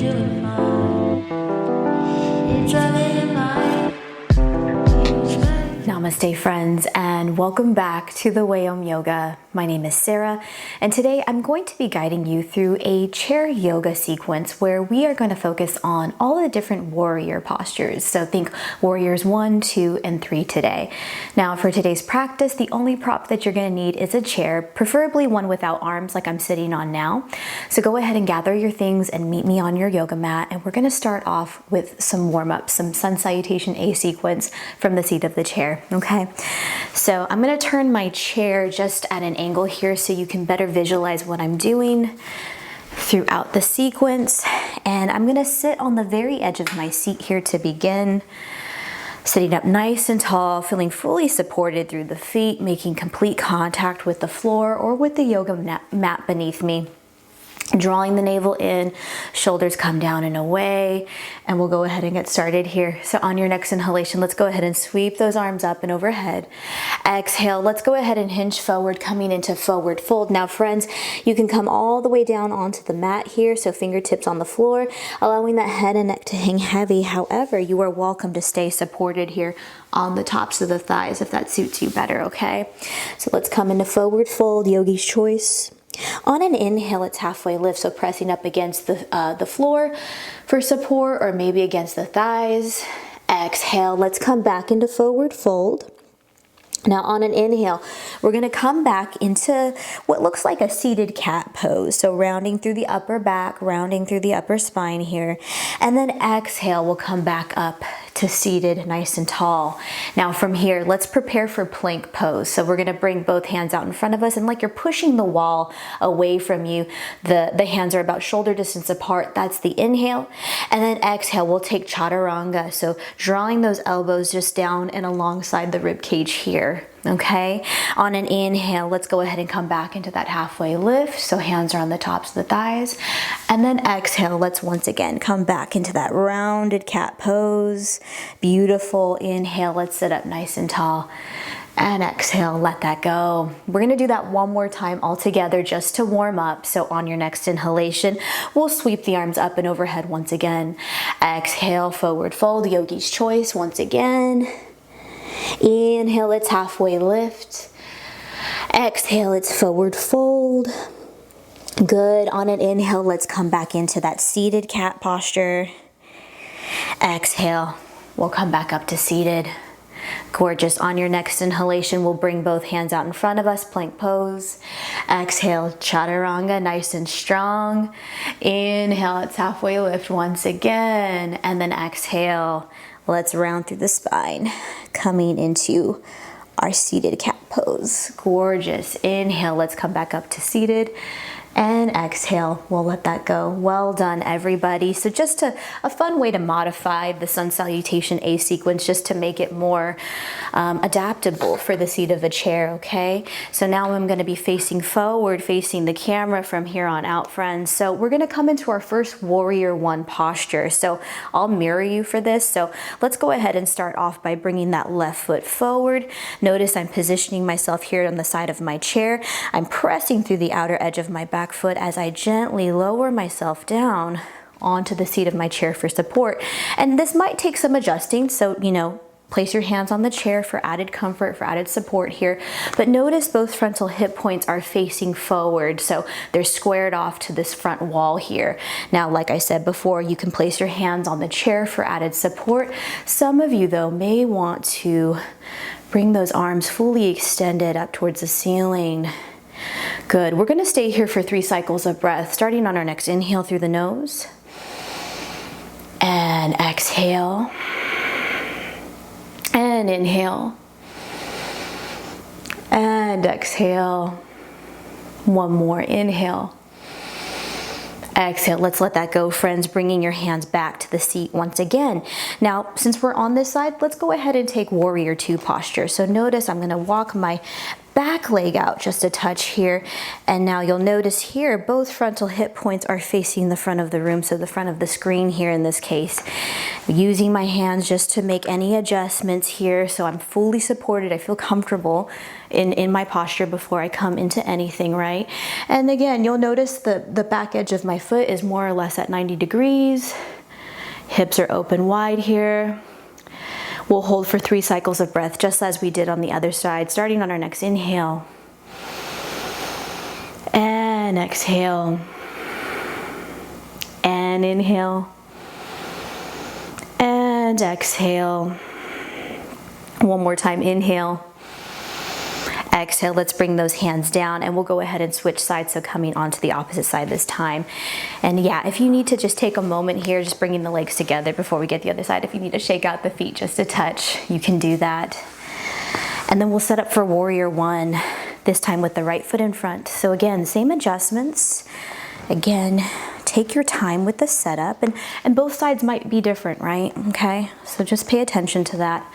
doing fine. It's a little fine. Namaste friends, and welcome back to the Way Om Yoga. My name is Sarah, and today I'm going to be guiding you through a chair yoga sequence where we are going to focus on all the different warrior postures. So think warriors 1, 2, and 3 today. Now for today's practice, the only prop that you're going to need is a chair, preferably one without arms like I'm sitting on now. So go ahead and gather your things and meet me on your yoga mat, and we're going to start off with some warm-up, some sun salutation A sequence from the seat of the chair. Okay, so I'm going to turn my chair just at an angle here so you can better visualize what I'm doing throughout the sequence. And I'm going to sit on the very edge of my seat here to begin. Sitting up nice and tall, feeling fully supported through the feet, making complete contact with the floor or with the yoga mat beneath me. Drawing the navel in, shoulders come down and away, and we'll go ahead and get started here. So on your next inhalation, let's go ahead and sweep those arms up and overhead. Exhale, let's go ahead and hinge forward, coming into forward fold. Now friends, you can come all the way down onto the mat here, so fingertips on the floor, allowing that head and neck to hang heavy. However, you are welcome to stay supported here on the tops of the thighs if that suits you better, okay? So let's come into forward fold, yogi's choice. On an inhale, it's halfway lift, so pressing up against the floor for support, or maybe against the thighs. Exhale, let's come back into forward fold. Now on an inhale, we're going to come back into what looks like a seated cat pose. So rounding through the upper back, rounding through the upper spine here. And then exhale, we'll come back up to seated, nice and tall. Now from here, let's prepare for plank pose. So we're going to bring both hands out in front of us, and like you're pushing the wall away from you, the hands are about shoulder distance apart. That's the inhale. And then exhale, we'll take chaturanga. So drawing those elbows just down and alongside the rib cage here. Okay, on an inhale, let's go ahead and come back into that halfway lift. So hands are on the tops of the thighs. And then exhale, let's once again come back into that rounded cat pose. Beautiful. Inhale, let's sit up nice and tall. And exhale, let that go. We're going to do that one more time all together just to warm up. So on your next inhalation, we'll sweep the arms up and overhead once again. Exhale, forward fold, yogi's choice once again. Inhale, it's halfway lift. Exhale, it's forward fold. Good. On an inhale, let's come back into that seated cat posture. Exhale, we'll come back up to seated. Gorgeous. On your next inhalation, we'll bring both hands out in front of us, plank pose. Exhale, chaturanga, nice and strong. Inhale, it's halfway lift once again. And then exhale, let's round through the spine, coming into our seated cat pose. Gorgeous. Inhale, let's come back up to seated. And exhale, we'll let that go. Well done, everybody. So just a fun way to modify the sun salutation A sequence, just to make it more adaptable for the seat of a chair, okay? So now I'm gonna be facing forward, facing the camera from here on out, friends. So we're gonna come into our first warrior 1 posture. So I'll mirror you for this. So let's go ahead and start off by bringing that left foot forward. Notice I'm positioning myself here on the side of my chair. I'm pressing through the outer edge of my back foot as I gently lower myself down onto the seat of my chair for support. And this might take some adjusting, so place your hands on the chair for added comfort, for added support here. But notice both frontal hip points are facing forward, so they're squared off to this front wall here. Now, like I said before, you can place your hands on the chair for added support. Some of you, though, may want to bring those arms fully extended up towards the ceiling. Good. We're going to stay here for 3 cycles of breath, starting on our next inhale through the nose. And exhale. And inhale. And exhale. One more. Inhale. Exhale. Let's let that go, friends, bringing your hands back to the seat once again. Now, since we're on this side, let's go ahead and take warrior 2 posture. So notice I'm going to walk my back leg out just a touch here. And now you'll notice here, both frontal hip points are facing the front of the room, so the front of the screen here in this case. Using my hands just to make any adjustments here so I'm fully supported. I feel comfortable in my posture before I come into anything, right? And again, you'll notice the back edge of my foot is more or less at 90 degrees. Hips are open wide here. We'll hold for 3 cycles of breath, just as we did on the other side, starting on our next inhale. And exhale. And inhale. And exhale. One more time, inhale. Exhale, let's bring those hands down and we'll go ahead and switch sides, so coming onto the opposite side this time. And yeah, if you need to just take a moment here, just bringing the legs together before we get the other side, if you need to shake out the feet just a touch, you can do that. And then we'll set up for warrior one, this time with the right foot in front. So again, same adjustments. Again, take your time with the setup, and both sides might be different, right? Okay, so just pay attention to that.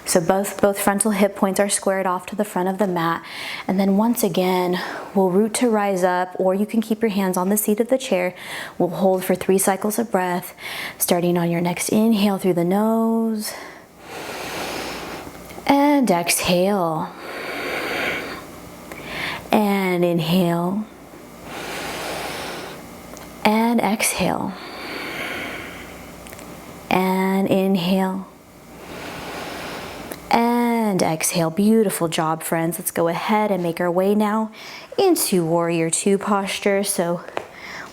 So both frontal hip points are squared off to the front of the mat. And then once again, we'll root to rise up, or you can keep your hands on the seat of the chair. We'll hold for 3 cycles of breath, starting on your next inhale through the nose. And exhale. And inhale. And exhale. And inhale. And exhale. Beautiful job, friends. Let's go ahead and make our way now into warrior two posture. So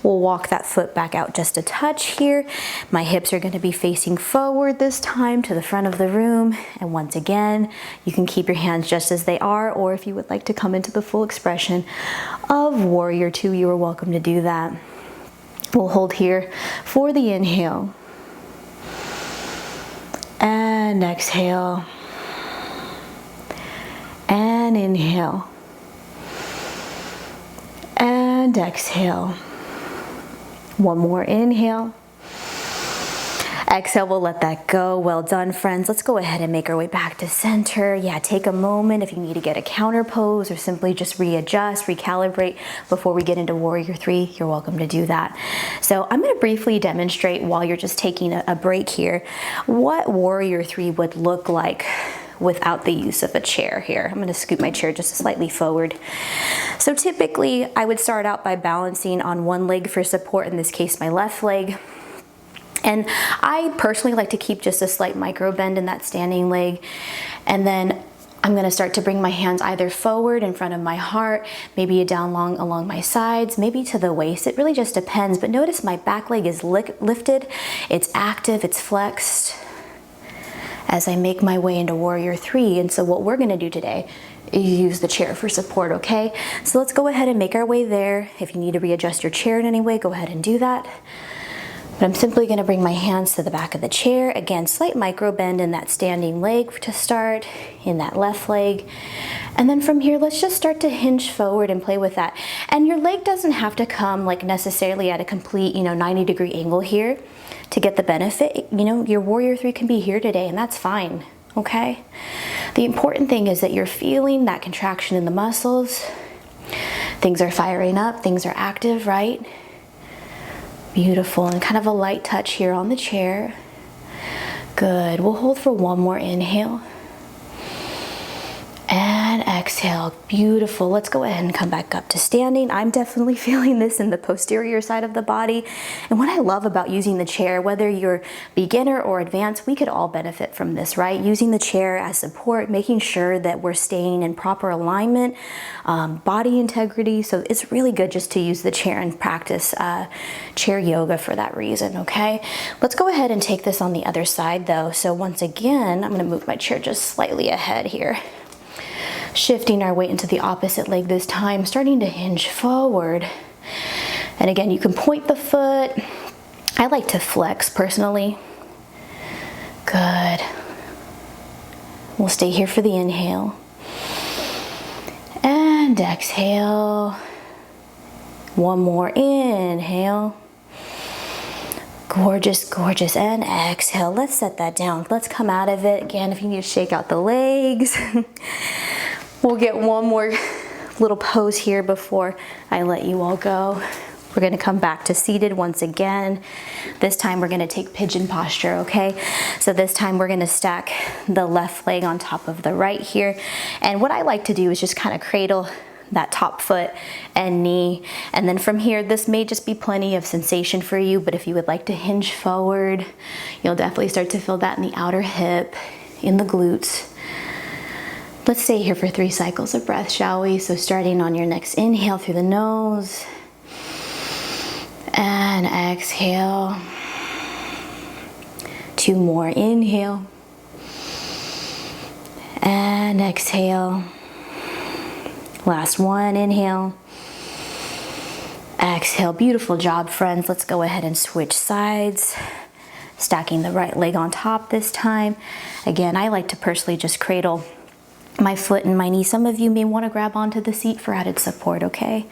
we'll walk that foot back out just a touch here. My hips are going to be facing forward this time to the front of the room. And once again, you can keep your hands just as they are, or if you would like to come into the full expression of warrior two, you are welcome to do that. We'll hold here for the inhale. And exhale. And inhale. And exhale. One more inhale. Exhale, we'll let that go. Well done, friends. Let's go ahead and make our way back to center. Yeah, take a moment if you need to get a counter pose or simply just readjust, recalibrate before we get into warrior three, you're welcome to do that. So I'm going to briefly demonstrate while you're just taking a break here what warrior three would look like without the use of a chair here. I'm going to scoot my chair just slightly forward. So typically I would start out by balancing on one leg for support, in this case my left leg. And I personally like to keep just a slight micro bend in that standing leg. And then I'm going to start to bring my hands either forward in front of my heart, maybe down along my sides, maybe to the waist. It really just depends. But notice my back leg is lifted, it's active, it's flexed as I make my way into warrior three. And so what we're going to do today is use the chair for support, okay? So let's go ahead and make our way there. If you need to readjust your chair in any way, go ahead and do that. But I'm simply going to bring my hands to the back of the chair. Again, slight micro bend in that standing leg to start, in that left leg. And then from here, let's just start to hinge forward and play with that. And your leg doesn't have to come like necessarily at a complete, 90-degree angle here to get the benefit. Your warrior three can be here today, and that's fine, okay? The important thing is that you're feeling that contraction in the muscles. Things are firing up, things are active, right? Beautiful, and kind of a light touch here on the chair. Good, we'll hold for one more inhale. And exhale, beautiful. Let's go ahead and come back up to standing. I'm definitely feeling this in the posterior side of the body. And what I love about using the chair, whether you're beginner or advanced, we could all benefit from this, right? Using the chair as support, making sure that we're staying in proper alignment, body integrity. So it's really good just to use the chair and practice chair yoga for that reason, okay? Let's go ahead and take this on the other side though. So once again, I'm gonna move my chair just slightly ahead here. Shifting our weight into the opposite leg this time, starting to hinge forward. And again, you can point the foot. I like to flex personally. Good. We'll stay here for the inhale. And exhale. One more inhale. Gorgeous, gorgeous. And exhale. Let's set that down. Let's come out of it. Again, if you need to shake out the legs. We'll get one more little pose here before I let you all go. We're gonna come back to seated once again. This time we're gonna take pigeon posture, okay? So this time we're gonna stack the left leg on top of the right here. And what I like to do is just kind of cradle that top foot and knee. And then from here, this may just be plenty of sensation for you, but if you would like to hinge forward, you'll definitely start to feel that in the outer hip, in the glutes. Let's stay here for 3 cycles of breath, shall we? So starting on your next inhale through the nose, and exhale. 2 more, inhale, and exhale. Last one, inhale, exhale. Beautiful job, friends. Let's go ahead and switch sides. Stacking the right leg on top this time. Again, I like to personally just cradle my foot and my knee. Some of you may want to grab onto the seat for added support, okay?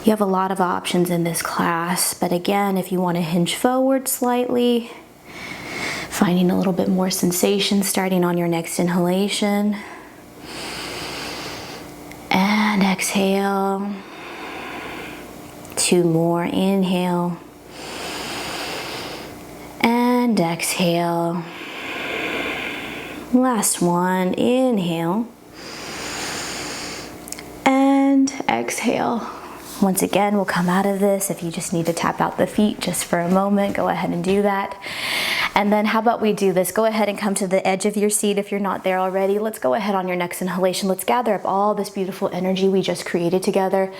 You have a lot of options in this class, but again, if you want to hinge forward slightly, finding a little bit more sensation starting on your next inhalation. And exhale. 2 more, inhale. And exhale. Last one, inhale. And exhale. Once again, we'll come out of this. If you just need to tap out the feet just for a moment, go ahead and do that. And then how about we do this? Go ahead and come to the edge of your seat if you're not there already. Let's go ahead on your next inhalation. Let's gather up all this beautiful energy we just created together.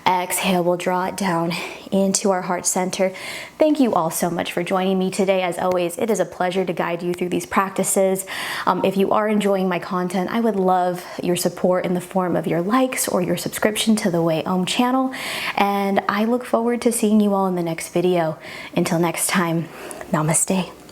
Exhale, we'll draw it down into our heart center. Thank you all so much for joining me today. As always, it is a pleasure to guide you through these practices. If you are enjoying my content, I would love your support in the form of your likes or your subscription to the Way Om channel. And I look forward to seeing you all in the next video. Until next time, namaste.